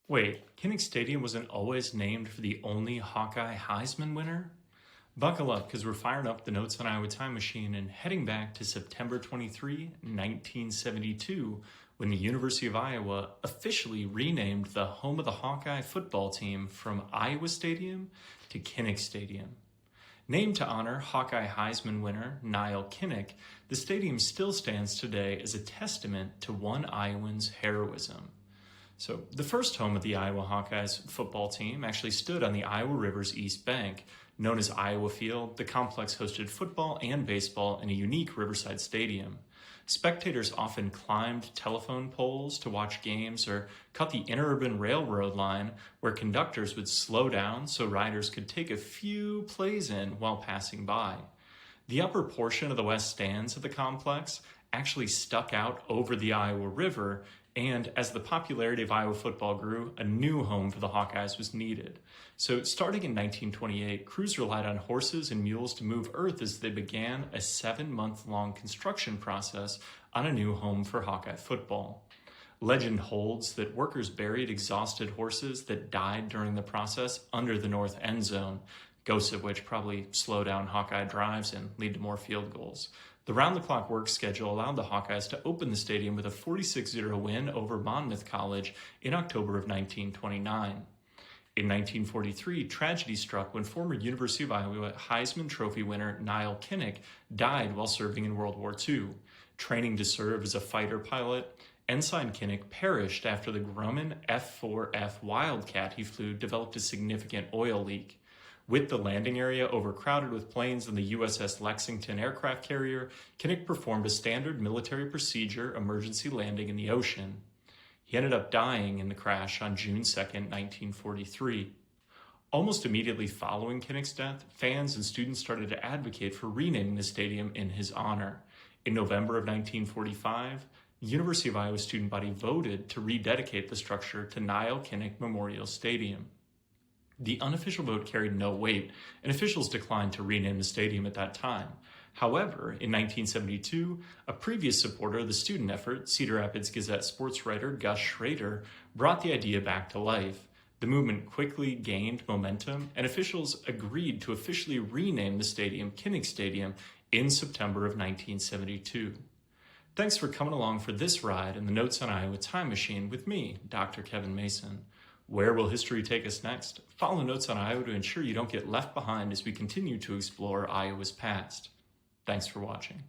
Wait, Kinnick Stadium wasn't always named for the only Hawkeye Heisman winner? Buckle up, because we're firing up the Notes on Iowa time machine and heading back to September 23, 1972, when the University of Iowa officially renamed the home of the Hawkeye football team from Iowa Stadium to Kinnick Stadium. Named to honor Hawkeye Heisman winner Niall Kinnick, the stadium still stands today as a testament to one Iowan's heroism. So the first home of the Iowa Hawkeyes football team actually stood on the Iowa River's east bank. Known as Iowa Field, the complex hosted football and baseball in a unique riverside stadium. Spectators often climbed telephone poles to watch games or cut the interurban railroad line where conductors would slow down so riders could take a few plays in while passing by. The upper portion of the west stands of the complex actually stuck out over the Iowa River, and as the popularity of Iowa football grew, a new home for the Hawkeyes was needed. So starting in 1928, crews relied on horses and mules to move earth as they began a 7-month-long construction process on a new home for Hawkeye football. Legend holds that workers buried exhausted horses that died during the process under the north end zone, ghosts of which probably slow down Hawkeye drives and lead to more field goals. The round-the-clock work schedule allowed the Hawkeyes to open the stadium with a 46-0 win over Monmouth College in October of 1929. In 1943, tragedy struck when former University of Iowa Heisman Trophy winner Niall Kinnick died while serving in World War II. Training to serve as a fighter pilot, Ensign Kinnick perished after the Grumman F-4F Wildcat he flew developed a significant oil leak. With the landing area overcrowded with planes on the USS Lexington aircraft carrier, Kinnick performed a standard military procedure emergency landing in the ocean. He ended up dying in the crash on June 2, 1943. Almost immediately following Kinnick's death, fans and students started to advocate for renaming the stadium in his honor. In November of 1945, the University of Iowa student body voted to rededicate the structure to Niall Kinnick Memorial Stadium. The unofficial vote carried no weight, and officials declined to rename the stadium at that time. However, in 1972, a previous supporter of the student effort, Cedar Rapids Gazette sports writer Gus Schrader, brought the idea back to life. The movement quickly gained momentum, and officials agreed to officially rename the stadium Kinnick Stadium in September of 1972. Thanks for coming along for this ride in the Notes on Iowa time machine with me, Dr. Kevin Mason. Where will history take us next? Follow Notes on Iowa to ensure you don't get left behind as we continue to explore Iowa's past. Thanks for watching.